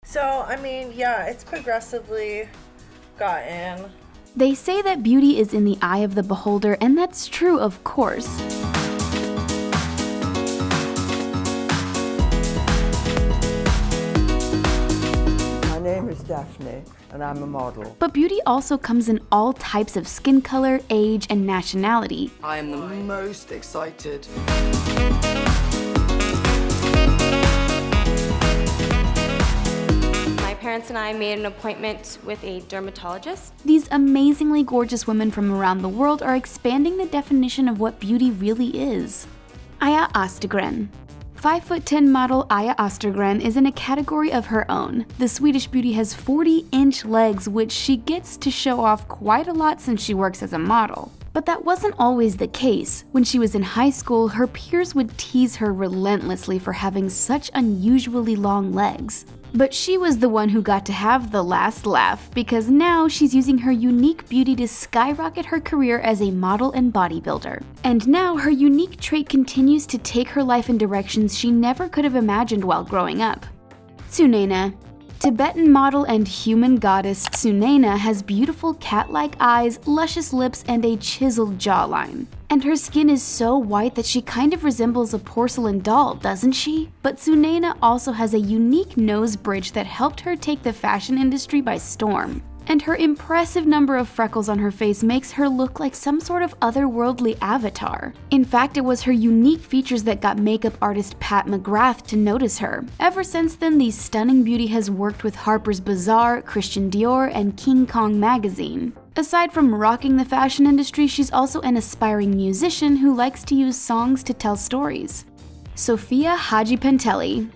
So, I mean, yeah, it's progressively gotten. They say that beauty is in the eye of the beholder, and that's true, of course. My name is Daphne, and I'm a model. But beauty also comes in all types of skin color, age, and nationality. I am the most excited. My parents and I made an appointment with a dermatologist. These amazingly gorgeous women from around the world are expanding the definition of what beauty really is. Aya Östergren. 5'10" model Aya Östergren is in a category of her own. The Swedish beauty has 40-inch legs, which she gets to show off quite a lot since she works as a model. But that wasn't always the case. When she was in high school, her peers would tease her relentlessly for having such unusually long legs. But she was the one who got to have the last laugh, because now she's using her unique beauty to skyrocket her career as a model and bodybuilder. And now her unique trait continues to take her life in directions she never could have imagined while growing up. Tsunena. Tibetan model and human goddess Tsunena has beautiful cat-like eyes, luscious lips, and a chiseled jawline. And her skin is so white that she kind of resembles a porcelain doll, doesn't she? But Tsunena also has a unique nose bridge that helped her take the fashion industry by storm. And her impressive number of freckles on her face makes her look like some sort of otherworldly avatar. In fact, it was her unique features that got makeup artist Pat McGrath to notice her. Ever since then, the stunning beauty has worked with Harper's Bazaar, Christian Dior, and King Kong magazine. Aside from rocking the fashion industry, she's also an aspiring musician who likes to use songs to tell stories. Sofia Hajipantelli.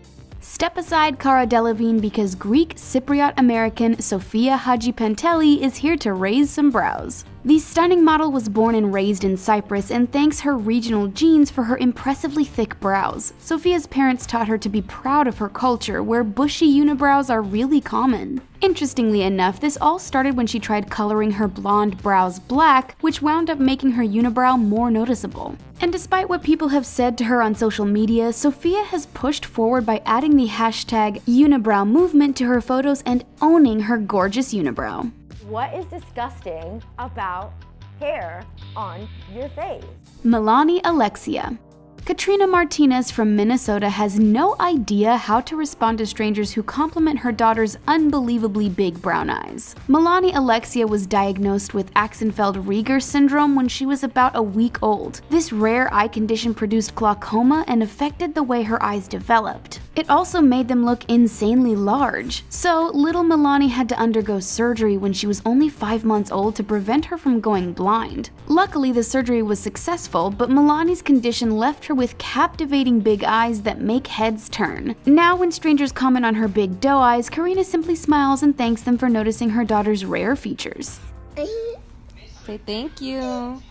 Step aside Cara Delevingne because Greek Cypriot American Sofia Hajipantelli is here to raise some brows. The stunning model was born and raised in Cyprus and thanks her regional genes for her impressively thick brows. Sofia's parents taught her to be proud of her culture, where bushy unibrows are really common. Interestingly enough, this all started when she tried coloring her blonde brows black, which wound up making her unibrow more noticeable. And despite what people have said to her on social media, Sofia has pushed forward by adding the hashtag unibrow movement to her photos and owning her gorgeous unibrow. What is disgusting about hair on your face? Melanie Alexia. Katrina Martinez from Minnesota has no idea how to respond to strangers who compliment her daughter's unbelievably big brown eyes. Melanie Alexia was diagnosed with Axenfeld-Rieger syndrome when she was about a week old. This rare eye condition produced glaucoma and affected the way her eyes developed. It also made them look insanely large. So little Melanie had to undergo surgery when she was only 5 months old to prevent her from going blind. Luckily, the surgery was successful, but Melanie's condition left her with captivating big eyes that make heads turn. Now when strangers comment on her big doe eyes, Karina simply smiles and thanks them for noticing her daughter's rare features. Say thank you.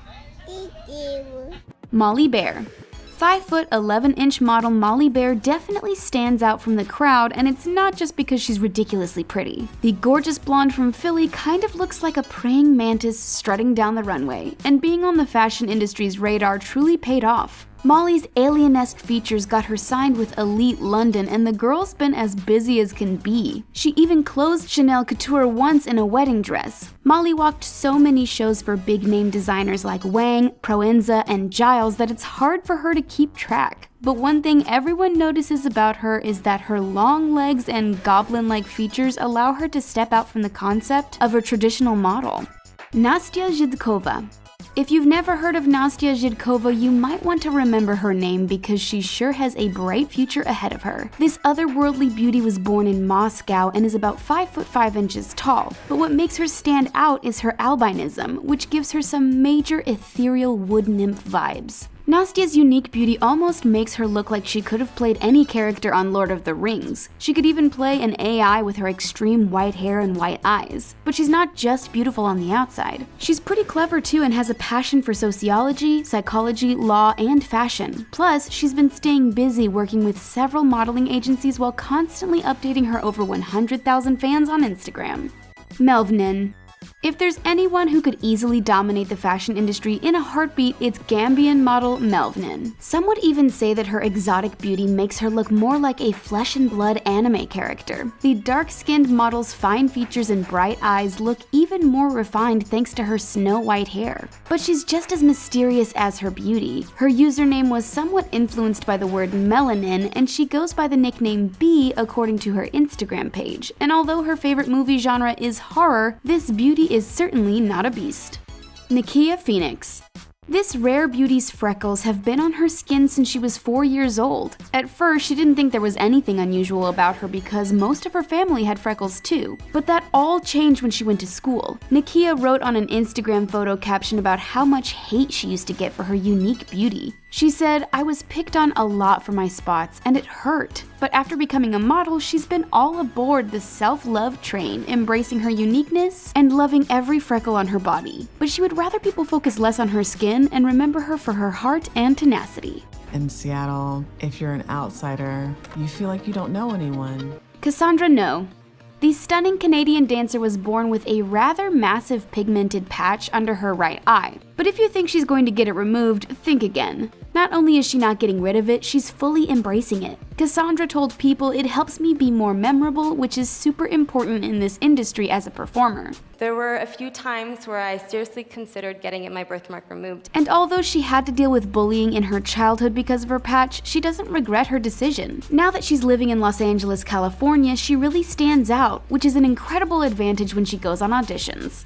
Molly Bear. 5'11" model Molly Bear definitely stands out from the crowd, and it's not just because she's ridiculously pretty. The gorgeous blonde from Philly kind of looks like a praying mantis strutting down the runway, and being on the fashion industry's radar truly paid off. Molly's alien-esque features got her signed with Elite London, and the girl's been as busy as can be. She even closed Chanel Couture once in a wedding dress. Molly walked so many shows for big-name designers like Wang, Proenza, and Giles that it's hard for her to keep track. But one thing everyone notices about her is that her long legs and goblin-like features allow her to step out from the concept of a traditional model. Nastya Zhidkova. If you've never heard of Nastya Zhidkova, you might want to remember her name because she sure has a bright future ahead of her. This otherworldly beauty was born in Moscow and is about 5'5" tall, but what makes her stand out is her albinism, which gives her some major ethereal wood nymph vibes. Nastya's unique beauty almost makes her look like she could have played any character on Lord of the Rings. She could even play an AI with her extreme white hair and white eyes. But she's not just beautiful on the outside. She's pretty clever too and has a passion for sociology, psychology, law, and fashion. Plus, she's been staying busy working with several modeling agencies while constantly updating her over 100,000 fans on Instagram. Melvnin. If there's anyone who could easily dominate the fashion industry in a heartbeat, it's Gambian model Melvin. Some would even say that her exotic beauty makes her look more like a flesh and blood anime character. The dark-skinned model's fine features and bright eyes look even more refined thanks to her snow-white hair. But she's just as mysterious as her beauty. Her username was somewhat influenced by the word melanin, and she goes by the nickname B according to her Instagram page. And although her favorite movie genre is horror, this beauty is certainly not a beast. Nakia Phoenix. This rare beauty's freckles have been on her skin since she was 4 years old. At first, she didn't think there was anything unusual about her because most of her family had freckles too. But that all changed when she went to school. Nakia wrote on an Instagram photo caption about how much hate she used to get for her unique beauty. She said, "I was picked on a lot for my spots, and it hurt. But after becoming a model, she's been all aboard the self-love train, embracing her uniqueness and loving every freckle on her body. But she would rather people focus less on her skin and remember her for her heart and tenacity." In Seattle, if you're an outsider, you feel like you don't know anyone. Cassandra No. The stunning Canadian dancer was born with a rather massive pigmented patch under her right eye. But if you think she's going to get it removed, think again. Not only is she not getting rid of it, she's fully embracing it. Cassandra told People, "It helps me be more memorable, which is super important in this industry as a performer." There were a few times where I seriously considered getting my birthmark removed. And although she had to deal with bullying in her childhood because of her patch, she doesn't regret her decision. Now that she's living in Los Angeles, California, she really stands out, which is an incredible advantage when she goes on auditions.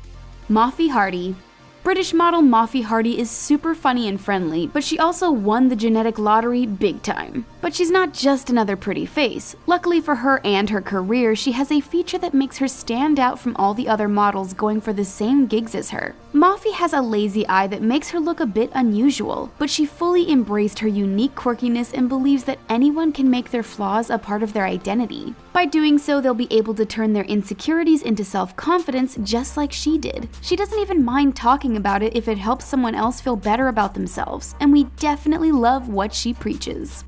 Mafi Hardy. British model Mafi Hardy is super funny and friendly, but she also won the genetic lottery big time. But she's not just another pretty face. Luckily for her and her career, she has a feature that makes her stand out from all the other models going for the same gigs as her. Mafi has a lazy eye that makes her look a bit unusual, but she fully embraced her unique quirkiness and believes that anyone can make their flaws a part of their identity. By doing so, they'll be able to turn their insecurities into self-confidence just like she did. She doesn't even mind talking about it if it helps someone else feel better about themselves, and we definitely love what she preaches.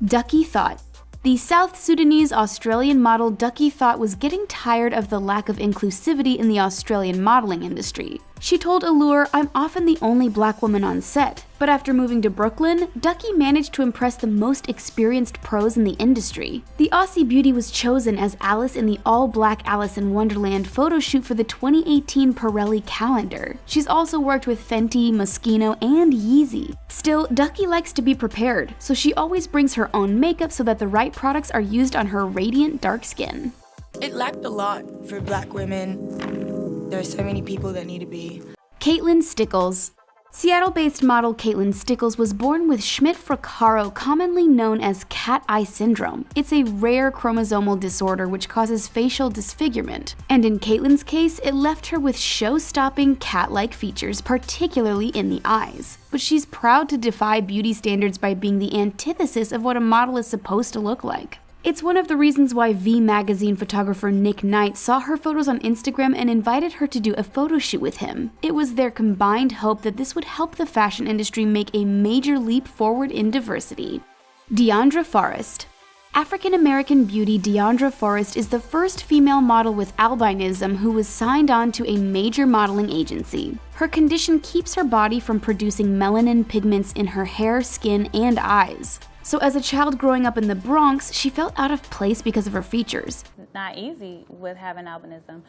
Ducky Thought. The South Sudanese Australian model Ducky Thought was getting tired of the lack of inclusivity in the Australian modeling industry. She told Allure, "I'm often the only black woman on set." But after moving to Brooklyn, Ducky managed to impress the most experienced pros in the industry. The Aussie beauty was chosen as Alice in the all-black Alice in Wonderland photo shoot for the 2018 Pirelli calendar. She's also worked with Fenty, Moschino, and Yeezy. Still, Ducky likes to be prepared, so she always brings her own makeup so that the right products are used on her radiant dark skin. It lacked a lot for black women. There are so many people that need to be. Caitlin Stickles. Seattle-based model Caitlin Stickles was born with Schmidt-Fracaro, commonly known as cat eye syndrome. It's a rare chromosomal disorder which causes facial disfigurement. And in Caitlin's case, it left her with show-stopping cat-like features, particularly in the eyes. But she's proud to defy beauty standards by being the antithesis of what a model is supposed to look like. It's one of the reasons why V Magazine photographer Nick Knight saw her photos on Instagram and invited her to do a photo shoot with him. It was their combined hope that this would help the fashion industry make a major leap forward in diversity. Deandra Forrest. African-American beauty Deandra Forrest is the first female model with albinism who was signed on to a major modeling agency. Her condition keeps her body from producing melanin pigments in her hair, skin, and eyes. So as a child growing up in the Bronx, she felt out of place because of her features. It's not easy with having albinism.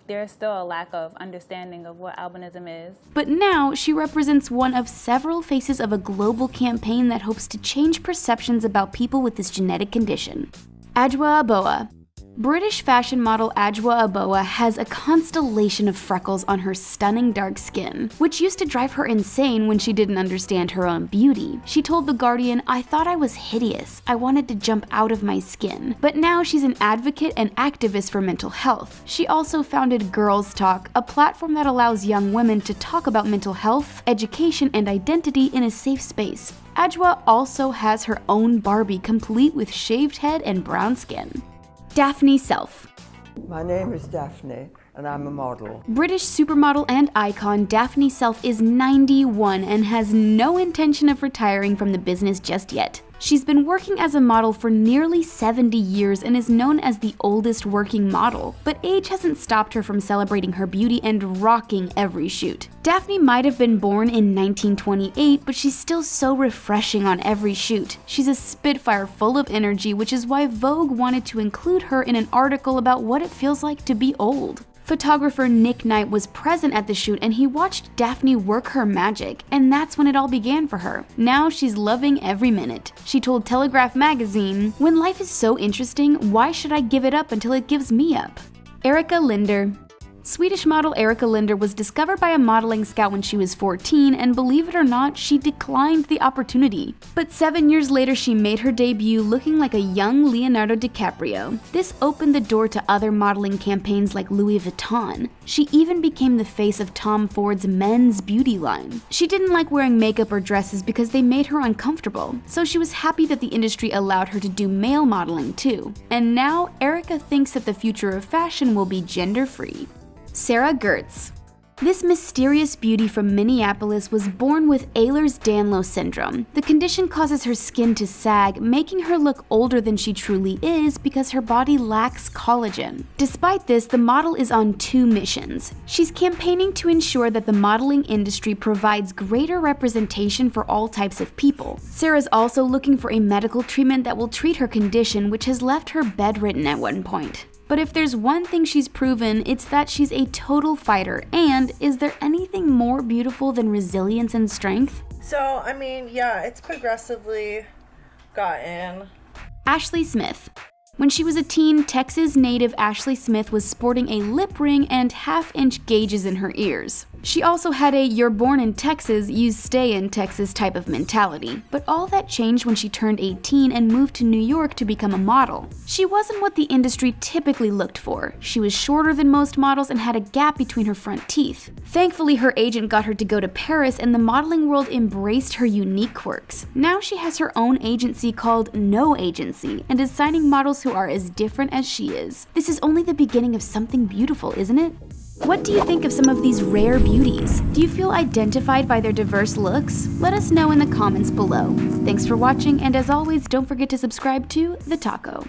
There's still a lack of understanding of what albinism is. But now, she represents one of several faces of a global campaign that hopes to change perceptions about people with this genetic condition. Adwoa Aboah. British fashion model Adwoa Aboah has a constellation of freckles on her stunning dark skin, which used to drive her insane when she didn't understand her own beauty. She told The Guardian, "I thought I was hideous. I wanted to jump out of my skin." But now she's an advocate and activist for mental health. She also founded Girls Talk, a platform that allows young women to talk about mental health, education, and identity in a safe space. Adwoa also has her own Barbie complete with shaved head and brown skin. Daphne Self. My name is Daphne, and I'm a model. British supermodel and icon Daphne Self is 91 and has no intention of retiring from the business just yet. She's been working as a model for nearly 70 years and is known as the oldest working model, but age hasn't stopped her from celebrating her beauty and rocking every shoot. Daphne might have been born in 1928, but she's still so refreshing on every shoot. She's a spitfire full of energy, which is why Vogue wanted to include her in an article about what it feels like to be old. Photographer Nick Knight was present at the shoot and he watched Daphne work her magic, and that's when it all began for her. Now she's loving every minute. She told Telegraph magazine, "When life is so interesting, why should I give it up until it gives me up?" Erika Linder. Swedish model Erika Linder was discovered by a modeling scout when she was 14, and believe it or not, she declined the opportunity. But 7 years later, she made her debut looking like a young Leonardo DiCaprio. This opened the door to other modeling campaigns like Louis Vuitton. She even became the face of Tom Ford's men's beauty line. She didn't like wearing makeup or dresses because they made her uncomfortable, so she was happy that the industry allowed her to do male modeling too. And now, Erika thinks that the future of fashion will be gender-free. Sarah Gertz. This mysterious beauty from Minneapolis was born with Ehlers-Danlos syndrome. The condition causes her skin to sag, making her look older than she truly is because her body lacks collagen. Despite this, the model is on 2 missions. She's campaigning to ensure that the modeling industry provides greater representation for all types of people. Sarah's also looking for a medical treatment that will treat her condition, which has left her bedridden at one point. But if there's one thing she's proven, it's that she's a total fighter. And is there anything more beautiful than resilience and strength? So, I mean, yeah, it's progressively gotten. Ashley Smith. When she was a teen, Texas native Ashley Smith was sporting a lip ring and half-inch gauges in her ears. She also had a "you're born in Texas, you stay in Texas" type of mentality. But all that changed when she turned 18 and moved to New York to become a model. She wasn't what the industry typically looked for. She was shorter than most models and had a gap between her front teeth. Thankfully, her agent got her to go to Paris and the modeling world embraced her unique quirks. Now she has her own agency called No Agency and is signing models who are as different as she is. This is only the beginning of something beautiful, isn't it? What do you think of some of these rare beauties? Do you feel identified by their diverse looks? Let us know in the comments below. Thanks for watching, and as always, don't forget to subscribe to The Taco.